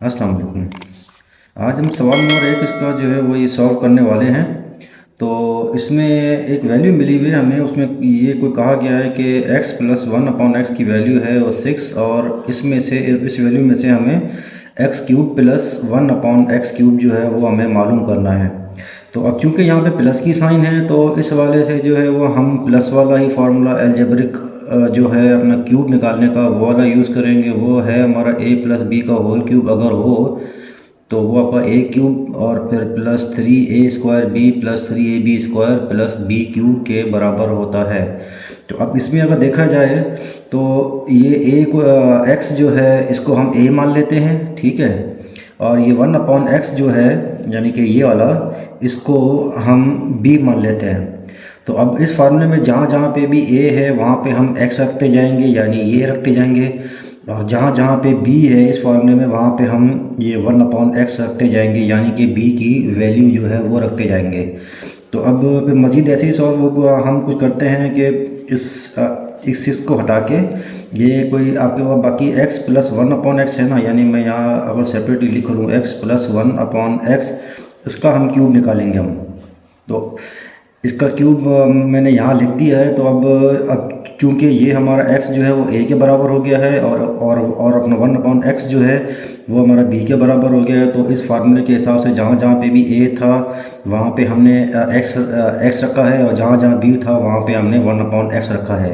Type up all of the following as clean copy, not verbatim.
अस्सलाम वालेकुम। आज हम सवाल नंबर एक इसका जो है वो ये सॉल्व करने वाले हैं। तो इसमें एक वैल्यू मिली हुई है हमें, उसमें ये कोई कहा गया है कि x plus one upon x की वैल्यू है वो 6, और इसमें से इस वैल्यू में से हमें x cube plus one upon x cube जो है वो हमें मालूम करना है। तो अब चूंकि यहाँ पे प्लस की साइन है तो इस वाले से जो है वो हम प्लस वाला ही फार्मूला एल्जेब्रिक जो है अपना क्यूब निकालने का वो वाला यूज़ करेंगे। वो है हमारा a प्लस बी का होल क्यूब अगर हो तो वो आपका a क्यूब और फिर plus 3a² b plus 3ab² plus b cube के बराबर होता है। तो अब इसमें अगर देखा जाए तो ये a को x जो है इसको हम a मान लेते हैं, ठीक है। और ये 1/x जो है यानी कि ये वाला, इसको हम b मान लेते हैं। तो अब इस फार्मूले में जहाँ जहाँ पे भी a है वहाँ पे हम x रखते जाएंगे, यानी ये रखते जाएंगे, और जहाँ जहाँ पे b है इस फार्मूले में वहाँ पे हम ये 1/x रखते जाएंगे, यानी कि b की वैल्यू जो है वो रखते जाएंगे। तो अब फिर मज़ीद ऐसे ही सॉल्व होगा। हम कुछ करते हैं कि इस चीज़ को हटा के ये कोई आपके पास बाकी x प्लस 1/x है ना, यानी मैं यहाँ अगर सेपरेटली लिख लूँ x प्लस 1/x, इसका हम क्यूब निकालेंगे हम। तो इसका क्यूब मैंने यहाँ लिख दिया है। तो अब चूंकि ये हमारा x जो है वो a के बराबर हो गया है और अपना 1/x जो है वो हमारा b के बराबर हो गया है। तो इस फार्मूले के हिसाब से जहाँ जहाँ पे भी a था वहाँ पे हमने x रखा है, और जहाँ जहाँ b था वहाँ पे हमने 1/x रखा है।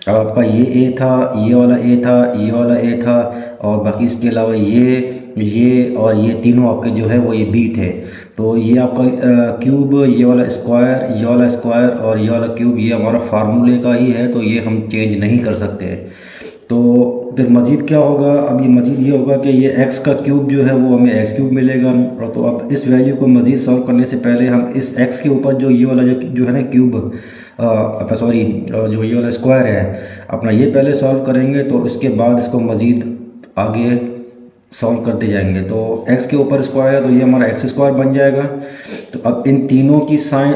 अब आपका ये a था, ये वाला a था, ये वाला a था, और बाकी इसके अलावा ये और ये तीनों आपके जो है वो ये b थे। तो ये आपका क्यूब, ये वाला स्क्वायर और ये वाला क्यूब, ये हमारा फार्मूले का ही है, तो ये हम चेंज नहीं कर सकते। तो फिर मज़ीद क्या होगा, अब ये मज़ीद ये होगा कि ये x का क्यूब जो है वो हमें x क्यूब मिलेगा। और तो अब इस वैल्यू को मज़ीद सॉल्व करने से पहले हम इस x के ऊपर जो ये वाला जो है ना क्यूब, अपना सॉरी जो ये वाला स्क्वायर है अपना, ये पहले सॉल्व करेंगे, तो इसके बाद इसको मज़ीद आगे सॉल्व करते जाएंगे। तो x के ऊपर स्क्वायर है तो ये हमारा x² बन जाएगा। तो अब इन तीनों की साइन,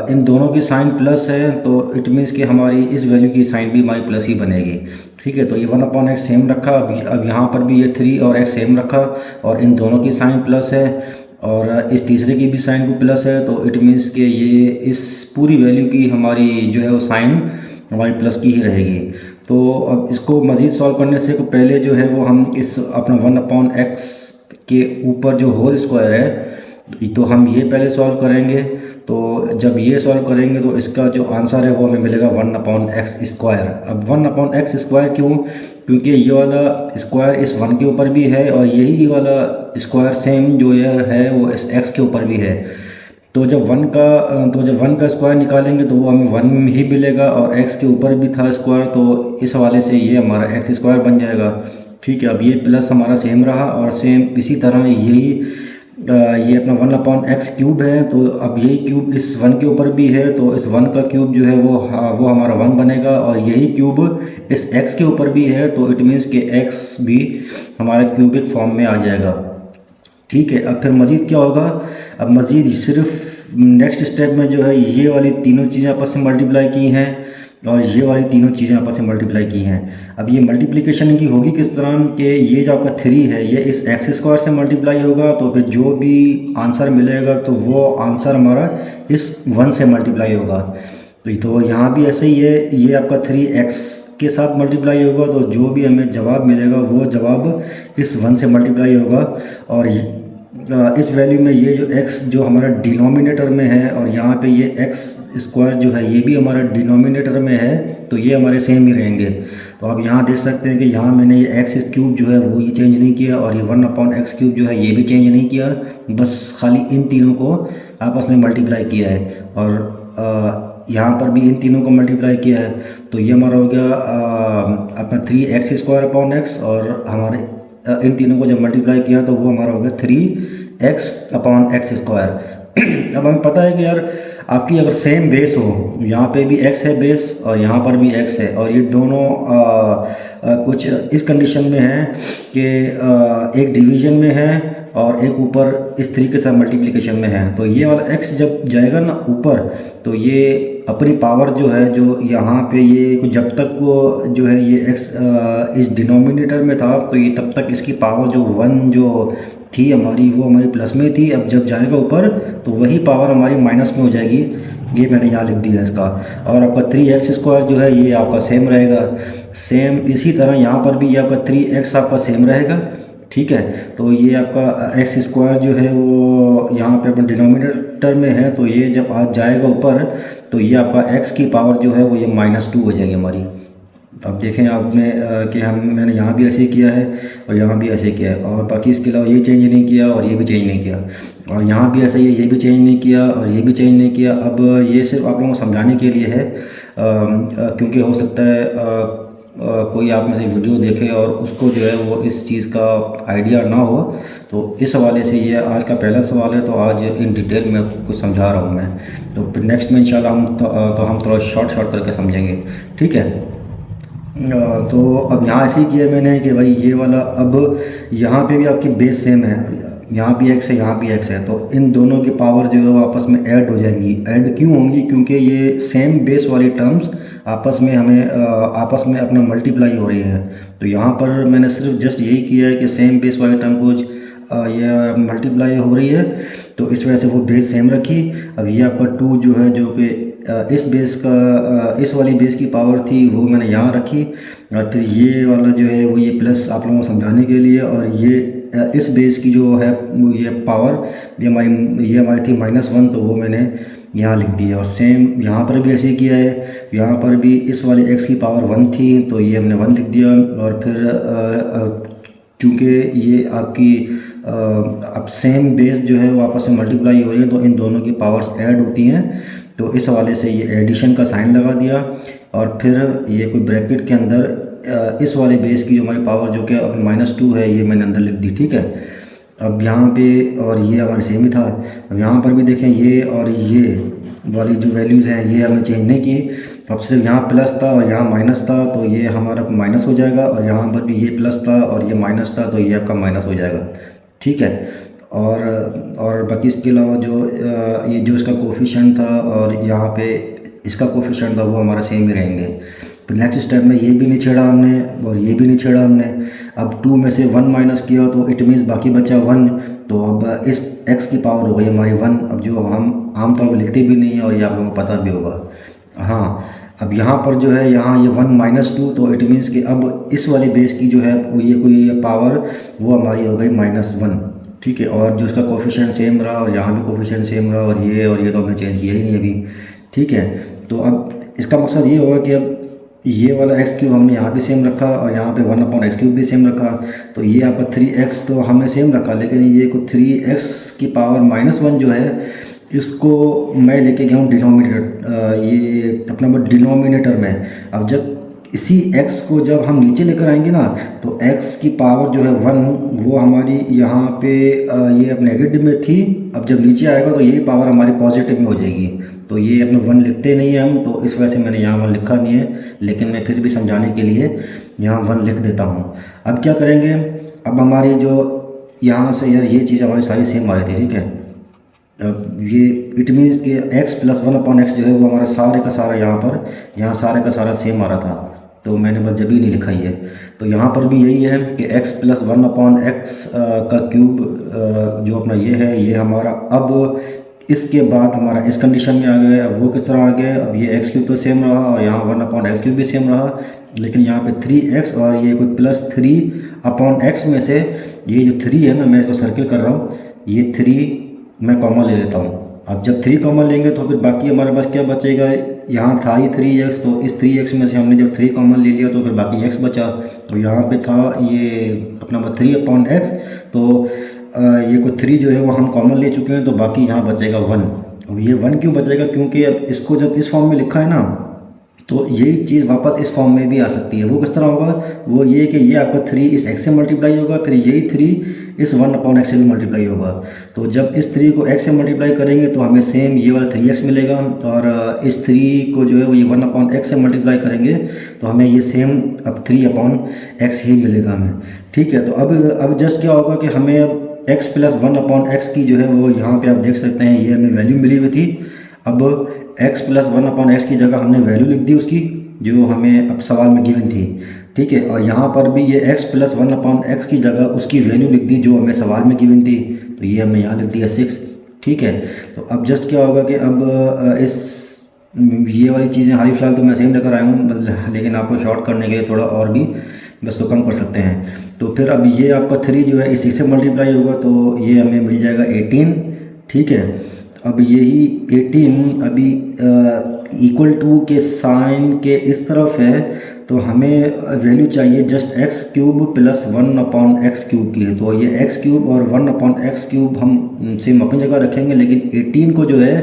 इन दोनों की साइन प्लस है, तो इट मीन्स कि हमारी इस वैल्यू की साइन भी हमारी प्लस ही बनेगी, ठीक है। तो ये 1/x सेम रखा, अब यहाँ पर भी ये 3 और x सेम रखा, और इन दोनों की साइन प्लस है, और इस तीसरे की भी साइन को प्लस है। तो इट मीन्स कि ये इस पूरी वैल्यू की हमारी जो है वो साइन हमारी प्लस की ही रहेगी। तो अब इसको मज़ीद सॉल्व करने से पहले जो है वो हम इस अपना 1/x के ऊपर जो होल स्क्वायर है तो हम ये पहले सॉल्व करेंगे। तो जब ये सॉल्व करेंगे तो इसका जो आंसर है वो हमें मिलेगा 1/x²। अब 1/x² क्यों? क्योंकि ये वाला स्क्वायर इस 1 के ऊपर भी है, और यही वाला स्क्वायर सेम जो है वो इस x के ऊपर भी है। तो जब 1 का स्क्वायर निकालेंगे तो वो हमें 1 ही मिलेगा, और x के ऊपर भी था स्क्वायर, तो इस हवाले से ये हमारा x² बन जाएगा, ठीक है। अब ये प्लस हमारा सेम रहा, और सेम इसी तरह यही ये अपना 1/x³ है। तो अब यही क्यूब इस 1 के ऊपर भी है, तो इस 1 का क्यूब जो है वो हमारा 1 बनेगा, और यही क्यूब इस x के ऊपर भी है, तो इट मीन्स कि x भी हमारे क्यूबिक फॉर्म में आ जाएगा, ठीक है। अब फिर मज़ीद क्या होगा, अब मज़ीद सिर्फ नेक्स्ट स्टेप में जो है ये वाली तीनों चीज़ें आपस में मल्टीप्लाई की हैं, और ये वाली तीनों चीज़ें आपस में मल्टीप्लाई की हैं। अब ये मल्टीप्लिकेशन की होगी किस तरह कि ये जो आपका 3 है ये इस x² से मल्टीप्लाई होगा, तो फिर जो भी आंसर मिलेगा तो वो आंसर हमारा इस 1 से मल्टीप्लाई होगा। तो यहाँ भी ऐसे ही है, ये आपका 3x के साथ मल्टीप्लाई होगा, तो जो भी हमें जवाब मिलेगा वो जवाब इस 1 से मल्टीप्लाई होगा। और इस वैल्यू में ये जो x जो हमारा डिनोमिनेटर में है, और यहाँ पे ये x² जो है ये भी हमारा डिनोमिनेटर में है, तो ये हमारे सेम ही रहेंगे। तो आप यहाँ देख सकते हैं कि यहाँ मैंने ये x³ जो है वो ये चेंज नहीं किया, और ये 1/x³ जो है ये भी चेंज नहीं किया, बस खाली इन तीनों को आपस में मल्टीप्लाई किया है, और यहाँ पर भी इन तीनों को मल्टीप्लाई किया है। तो ये हमारा हो गया अपना 3x²/x, और हमारे इन तीनों को जब मल्टीप्लाई किया तो वो हमारा हो गया 3x/x²। अब हमें पता है कि यार आपकी अगर सेम बेस हो, यहाँ पे भी x है बेस और यहाँ पर भी x है, और ये दोनों कुछ इस कंडीशन में है कि एक डिवीजन में है और एक ऊपर इस तरीके से मल्टीप्लिकेशन में है, तो ये वाला x जब जाएगा ना ऊपर, तो ये अपनी पावर जो है जो यहाँ पे ये जब तक वो जो है ये x इस डिनोमिनेटर में था तो ये तब तक इसकी पावर जो 1 जो थी हमारी वो हमारी प्लस में थी। अब जब जाएगा ऊपर तो वही पावर हमारी माइनस में हो जाएगी। ये मैंने यहाँ लिख दिया इसका। और आपका 3x² जो है ये आपका सेम रहेगा। सेम इसी तरह यहाँ पर भी ये आपका 3x आपका सेम रहेगा। ठीक है, तो ये आपका x² जो है वो यहाँ पे अपने डिनोमिनेटर में है, तो ये जब आज जाएगा ऊपर तो ये आपका x की पावर जो है वो ये -2 हो जाएगी हमारी। अब देखें आपने कि मैंने यहाँ भी ऐसे किया है और यहाँ भी ऐसे किया है, और बाकी इसके अलावा ये चेंज नहीं किया और ये भी चेंज नहीं किया, और यहाँ भी ऐसे ही ये भी चेंज नहीं किया और ये भी चेंज नहीं किया। अब ये सिर्फ आप लोगों को समझाने के लिए है, क्योंकि हो सकता है कोई आप में से वीडियो देखे और उसको जो है वो इस चीज़ का आइडिया ना हो। तो इस हवाले से ये आज का पहला सवाल है, तो आज इन डिटेल में कुछ समझा रहा हूँ मैं। तो फिर नेक्स्ट में इंशाल्लाह हम थोड़ा शॉर्ट करके समझेंगे। ठीक है, तो अब यहाँ ऐसे ही किया मैंने कि भाई ये वाला, अब यहाँ पे भी आपकी बेस सेम है, यहाँ भी x है यहाँ भी x है, तो इन दोनों की पावर जो है वो आपस में ऐड हो जाएंगी। ऐड क्यों होंगी? क्योंकि ये सेम बेस वाली टर्म्स आपस में आपस में अपना मल्टीप्लाई हो रही है। तो यहाँ पर मैंने सिर्फ जस्ट यही किया है कि सेम बेस वाली टर्म को ये मल्टीप्लाई हो रही है, तो इस वजह से वो बेस सेम रखी। अब ये आपका 2 जो है जो कि इस वाली बेस की पावर थी वो मैंने यहाँ रखी, और फिर ये वाला जो है वो ये प्लस आप लोगों को समझाने के लिए, और ये इस बेस की जो है ये पावर ये हमारी थी -1, तो वो मैंने यहाँ लिख दिया। और सेम यहाँ पर भी ऐसे ही किया है, यहाँ पर भी इस वाले x की पावर 1 थी तो ये हमने 1 लिख दिया। और फिर चूँकि ये आपकी अब सेम बेस जो है वो आपस में मल्टीप्लाई हो रही है, तो इन दोनों की पावर्स ऐड होती हैं, तो इस हवाले से ये एडिशन का साइन लगा दिया। और फिर ये कोई ब्रैकेट के अंदर इस वाले बेस की जो हमारी पावर जो कि अब -2 है ये मैंने अंदर लिख दी। ठीक है, अब यहाँ पे और ये हमारे सेम ही था। अब यहाँ पर भी देखें ये और ये वाली जो वैल्यूज़ हैं ये हमने चेंज नहीं की। अब सिर्फ यहाँ प्लस था और यहाँ माइनस था, तो ये हमारा माइनस हो जाएगा, और यहाँ पर भी ये प्लस था और ये माइनस था, तो ये आपका माइनस हो जाएगा। ठीक है, और बाकी इसके अलावा जो ये जो इसका कोफिशिएंट था और यहाँ पे इसका कोफिशिएंट था वो हमारा सेम ही रहेंगे। फिर नेक्स्ट स्टेप में ये भी नहीं छेड़ा हमने और ये भी नहीं छेड़ा हमने। अब 2 में से 1 माइनस किया तो इट मीन्स बाकी बचा 1, तो अब इस x की पावर हो गई हमारी 1। अब जो हम आमतौर पर लिखते भी नहीं है और ये आप लोगों को पता भी होगा। हाँ, अब यहाँ पर जो है यहाँ ये 1 - 2, तो इट मीन्स कि अब इस वाली बेस की जो है वो ये कोई पावर वो हमारी हो गई -1। ठीक है, और जो इसका कोफिशिएंट सेम रहा और यहाँ भी कोफिशिएंट सेम रहा, और ये तो हमने चेंज किया ही नहीं अभी। ठीक है, तो अब इसका मकसद ये होगा कि अब ये वाला x³ हमने यहाँ भी सेम रखा और यहाँ पे 1/x³ भी सेम रखा, तो ये आपका 3x तो हमने सेम रखा, लेकिन ये को 3x की पावर -1 जो है इसको मैं लेके गया हूँ डिनोमिनेटर, ये अपना डिनोमिनेटर में। अब जब इसी x को जब हम नीचे लेकर आएंगे ना, तो x की पावर जो है 1 वो हमारी यहाँ पे ये अब नेगेटिव में थी, अब जब नीचे आएगा तो ये पावर हमारी पॉजिटिव में हो जाएगी। तो ये अपने 1 लिखते नहीं हैं हम, तो इस वजह से मैंने यहाँ 1 लिखा नहीं है, लेकिन मैं फिर भी समझाने के लिए यहाँ 1 लिख देता हूँ। अब क्या करेंगे, अब हमारी जो यहाँ से यार ये चीज़ हमारी सारी सेम आ रही थी। ठीक है, अब ये इट मीन्स कि x + 1/x जो है वो हमारा सारे का सारा यहाँ सारे का सारा सेम आ रहा था, तो मैंने बस जब ही नहीं लिखा ही है। तो यहाँ पर भी यही है कि x + 1/x का क्यूब जो अपना ये है ये हमारा, अब इसके बाद हमारा इस कंडीशन में आ गया। अब वो किस तरह आ गया, अब ये x³ तो सेम रहा और यहाँ 1/x³ भी सेम रहा, लेकिन यहाँ पे 3x और ये कोई +3/x में से ये जो 3 है ना, मैं इसको सर्किल कर रहा हूँ, ये 3 मैं कॉमन ले लेता हूँ। अब जब 3 कॉमन लेंगे तो फिर बाकी हमारे पास क्या बचेगा, यहाँ था ही 3x, तो इस 3x में से हमने जब 3 कॉमन ले लिया तो फिर बाकी x बचा। तो यहाँ पे था ये अपना 3/x, तो ये को 3 जो है वो हम कॉमन ले चुके हैं, तो बाकी यहाँ बचेगा 1। अब ये 1 क्यों बचेगा, क्योंकि अब इसको जब इस फॉर्म में लिखा है ना, तो यही चीज़ वापस इस फॉर्म में भी आ सकती है। वो किस तरह होगा, वो ये कि ये आपका 3 इस x से मल्टीप्लाई होगा, फिर यही 3 इस 1/x से भी मल्टीप्लाई होगा। तो जब इस 3 को x से मल्टीप्लाई करेंगे तो हमें सेम ये वाला 3x मिलेगा, और इस 3 को जो है वो ये 1/x से मल्टीप्लाई करेंगे तो हमें ये सेम अब 3/x ही मिलेगा हमें। ठीक है, तो अब जस्ट क्या होगा कि हमें अब x + 1/x की जो है वो यहाँ पे आप देख सकते हैं ये हमें वैल्यू मिली हुई थी। अब x प्लस 1/x की जगह हमने वैल्यू लिख दी उसकी, जो हमें अब सवाल में गिवन थी, ठीक है। और यहाँ पर भी ये x प्लस 1/x की जगह उसकी वैल्यू लिख दी जो हमें सवाल में गिवन थी, तो ये हमने यहाँ लिख दिया 6, ठीक है। तो अब जस्ट क्या होगा कि अब इस ये वाली चीज़ें हाल फिलहाल तो मैं सेम लेकर आया हूँ, लेकिन आपको शॉर्ट करने के लिए थोड़ा और भी बस तो कम कर सकते हैं। तो फिर अब ये आपका 3 जो है इस 6 से मल्टीप्लाई होगा तो ये हमें मिल जाएगा 18, ठीक है। अब यही 18 अभी इक्वल टू के साइन के इस तरफ है, तो हमें वैल्यू चाहिए just x cube plus 1/x cube की है। तो ये एक्स क्यूब और 1/x क्यूब हम सेम अपनी जगह रखेंगे, लेकिन 18 को जो है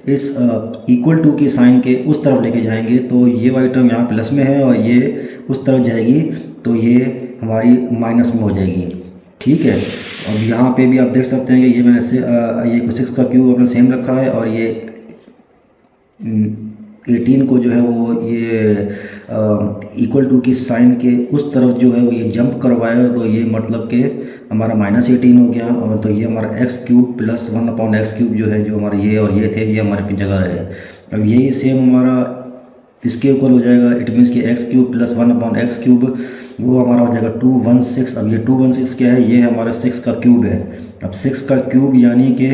इस इक्वल टू की साइन के उस तरफ लेके जाएंगे, तो ये वाली टर्म यहाँ प्लस में है और ये उस तरफ जाएगी, तो ये हमारी माइनस में हो जाएगी, ठीक है। अब यहाँ पे भी आप देख सकते हैं कि ये मैंने से ये 6 का क्यूब अपना सेम रखा है और ये 18 को जो है वो ये इक्वल टू की साइन के उस तरफ जो है वो ये जंप करवाया, तो ये मतलब कि हमारा -18 हो गया। और तो ये हमारा x cube plus 1/x cube जो है, जो हमारे ये और ये थे, ये हमारे अपनी जगह रहे। अब यही सेम हमारा इसके इक्वल हो जाएगा, इट मीन्स कि x cube plus 1/x cube वो हमारा हो जाएगा 216। अब ये 216 क्या है, ये हमारा 6 का क्यूब है। अब 6 का क्यूब यानी कि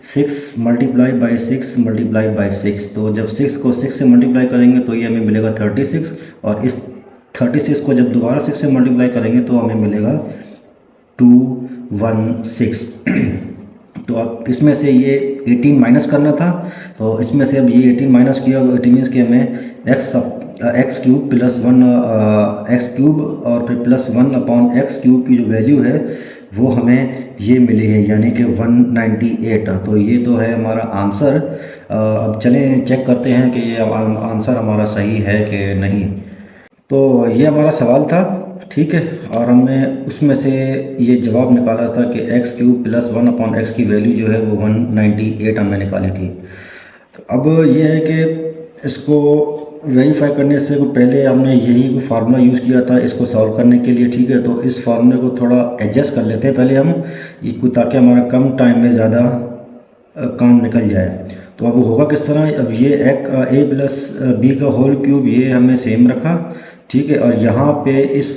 6 मल्टीप्लाई बाई 6 मल्टीप्लाई बाई 6, तो जब 6 को 6 से मल्टीप्लाई करेंगे तो ये हमें मिलेगा 36, और इस 36 को जब दोबारा 6 से मल्टीप्लाई करेंगे तो हमें मिलेगा 216। तो अब इसमें से ये 18 माइनस करना था, तो इसमें से अब ये 18 माइनस किया तो 18 मीन्स कि हमें x cube plus 1x cube और फिर प्लस 1/x क्यूब की जो वैल्यू है वो हमें ये मिली है, यानी कि 198। तो ये तो है हमारा आंसर। अब चलें चेक करते हैं कि ये आंसर हमारा सही है कि नहीं। तो ये हमारा सवाल था, ठीक है, और हमने उसमें से ये जवाब निकाला था कि एक्स क्यूब प्लस 1/x की वैल्यू जो है वो 198 हमने निकाली थी। तो अब ये है कि इसको वेरीफाई करने से पहले हमने यही फार्मूला यूज़ किया था इसको सॉल्व करने के लिए, ठीक है। तो इस फार्मूले को थोड़ा एडजस्ट कर लेते हैं पहले हम, ताकि हमारा कम टाइम में ज़्यादा काम निकल जाए। तो अब होगा किस तरह, अब ये a प्लस बी का होल क्यूब ये हमने सेम रखा, ठीक है। और यहाँ पे इस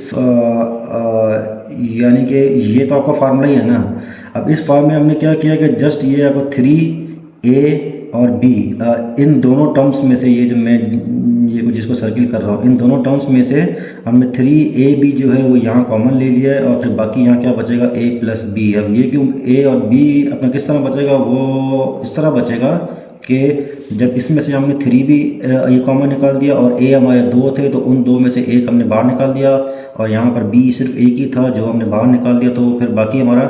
यानी कि ये तो आपका फार्मूला ही है ना। अब इस फार्मूले में हमने क्या किया कि जस्ट ये आपको 3a और b इन दोनों टर्म्स में से, ये जो मैं ये कुछ जिसको सर्किल कर रहा हूँ, इन दोनों टर्म्स में से हमने 3ab जो है वो यहाँ कॉमन ले लिया है, और फिर बाकी यहाँ क्या बचेगा a प्लस बी। अब ये क्यों a और b अपना किस तरह बचेगा, वो इस तरह बचेगा कि जब इसमें से हमने 3b ये कॉमन निकाल दिया और a हमारे 2 थे, तो उन 2 में से एक हमने बाहर निकाल दिया, और यहाँ पर b सिर्फ एक ही था जो हमने बाहर निकाल दिया, तो फिर बाकी हमारा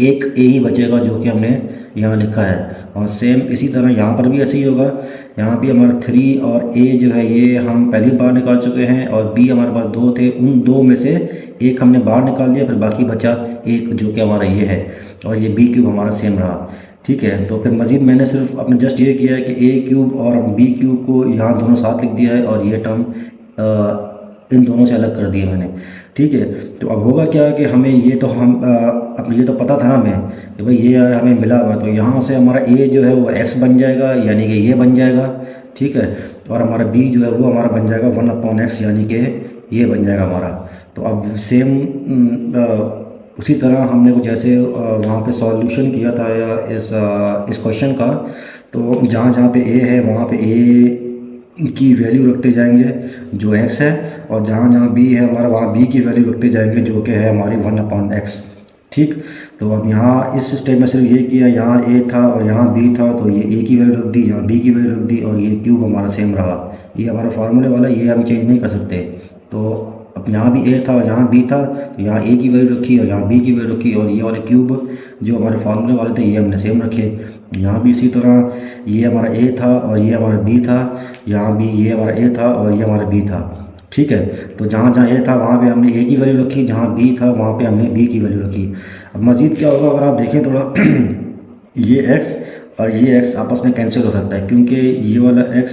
एक a ही बचेगा जो कि हमने यहाँ लिखा है। और सेम इसी तरह यहाँ पर भी ऐसे ही होगा, यहाँ भी हमारा 3 और a जो है ये हम पहली बार निकाल चुके हैं, और b हमारे पास 2 थे, उन 2 में से एक हमने बाहर निकाल दिया, फिर बाकी बचा एक जो कि हमारा ये है, और ये b क्यूब हमारा सेम रहा, ठीक है। तो फिर मज़ीद मैंने सिर्फ अपने जस्ट ये किया है कि a क्यूब और b क्यूब को यहाँ दोनों साथ लिख दिया है, और ये टर्म इन दोनों से अलग कर दिया मैंने, ठीक है। तो अब होगा क्या कि हमें ये तो अब ये तो पता था ना हमें कि भाई ये हमें मिला हुआ, तो यहाँ से हमारा a जो है वो x बन जाएगा, यानी कि ये बन जाएगा, ठीक है। और हमारा b जो है वो हमारा बन जाएगा 1/x, यानी कि ये बन जाएगा हमारा। तो अब सेम उसी तरह हमने कुछ जैसे वहाँ पे सॉल्यूशन किया था या इस क्वेश्चन का, तो जहाँ जहाँ पे a है वहाँ पे a की वैल्यू रखते जाएंगे जो x है, और जहाँ जहाँ b है हमारा वहाँ b की वैल्यू रखते जाएंगे जो कि है हमारी 1/x, ठीक। तो अब यहाँ इस सिस्टम में सिर्फ ये किया, यहाँ a था और यहाँ b था, तो ये a की वैल्यू रख दी, यहाँ b की वैल्यू रख दी, और ये क्यूब हमारा सेम रहा। ये हमारा फार्मूले वाला, ये हम चेंज नहीं कर सकते। तो अब यहाँ भी a था और यहाँ b था, तो यहाँ a की वैल्यू रखी और यहाँ b की वैल्यू रखी, और ये वाले क्यूब जो हमारे फार्मूले वाले थे ये हमने सेम रखे। यहाँ भी इसी तरह ये हमारा a था और ये हमारा b था, यहाँ भी ये हमारा a था और ये हमारा b था, ठीक है। तो जहाँ जहाँ a था वहाँ पे हमने a की वैल्यू रखी, जहाँ b था वहाँ पे हमने b की वैल्यू रखी। अब मज़ीद क्या होगा अगर आप देखें थोड़ा ये x और ये x आपस में कैंसिल हो सकता है, क्योंकि ये वाला x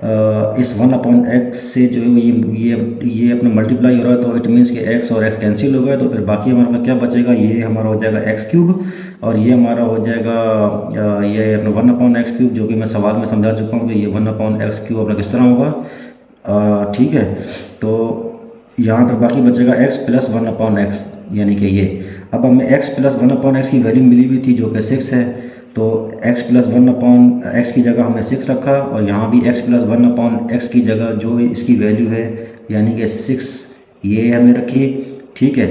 इस 1/x से जो है ये अपना मल्टीप्लाई हो रहा है, तो इट मीन्स कि x और x कैंसिल हो गए, तो फिर बाकी हमारे पास क्या बचेगा, ये हमारा हो जाएगा x³ और ये हमारा हो जाएगा ये अपना 1/x³, जो कि मैं सवाल में समझा चुका हूँ कि ये 1/x³ अपना किस तरह होगा। ठीक है, तो यहाँ पर बाकी बचेगा x + 1/x, यानी कि ये। अब हमें x + 1/x की वैल्यू मिली हुई थी जो कि 6 है, तो x + 1/x की जगह हमने 6 रखा और यहाँ भी x + 1/x की जगह जो इसकी वैल्यू है यानी कि 6 ये हमें रखी। ठीक है,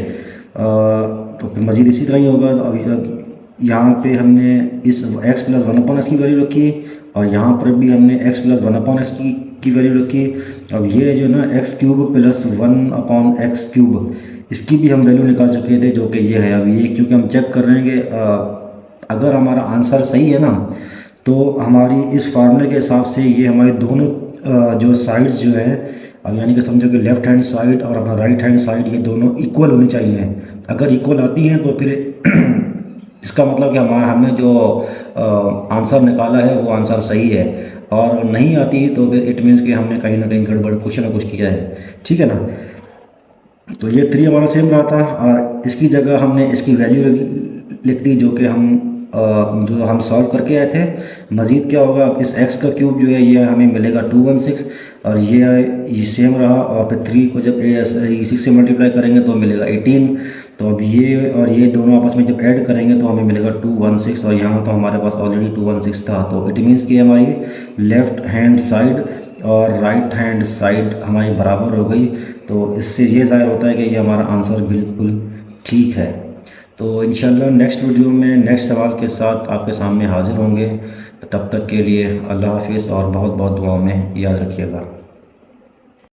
तो फिर मज़ीद इसी तरह ही होगा। तो अब यहाँ पे हमने इस x + 1/x की वैल्यू रखी और यहाँ पर भी हमने x + 1/x की वैल्यू रखी। अब ये जो ना x³ + 1/x³ इसकी भी हम वैल्यू निकाल चुके थे, जो कि ये है। अब ये क्योंकि हम चेक कर रहे हैं कि अगर हमारा आंसर सही है ना, तो हमारी इस फार्मूले के हिसाब से ये हमारे दोनों जो साइड्स जो है, अब यानी कि समझो कि लेफ़्ट हैंड साइड और अपना राइट हैंड साइड ये दोनों इक्वल होनी चाहिए। अगर इक्वल आती हैं तो फिर इसका मतलब कि हमने जो आंसर निकाला है वो आंसर सही है, और नहीं आती तो फिर इट मीन्स कि हमने कहीं ना कहीं गड़बड़ कुछ ना कुछ किया है। ठीक है ना, तो ये 3 हमारा सेम रहा था और इसकी जगह हमने इसकी वैल्यू लिख दी जो कि हम सॉल्व करके आए थे। मज़ीद क्या होगा, अब इस x का क्यूब जो है ये हमें मिलेगा 216 और ये सेम रहा, और फिर 3 को जब 6 से मल्टीप्लाई करेंगे तो मिलेगा 18। तो अब ये और ये दोनों आपस में जब ऐड करेंगे तो हमें मिलेगा 216, और यहाँ तो हमारे पास ऑलरेडी 216 था। तो इट मीन्स कि हमारी लेफ़्ट हैंड साइड और राइट हैंड साइड हमारी बराबर हो गई। तो इससे ये ज़ाहिर होता है कि ये हमारा आंसर बिल्कुल ठीक है। तो इंशाल्लाह नेक्स्ट वीडियो में नेक्स्ट सवाल के साथ आपके सामने हाज़िर होंगे। तब तक के लिए अल्लाह हाफ़िज़ और बहुत बहुत दुआओं में याद रखिएगा।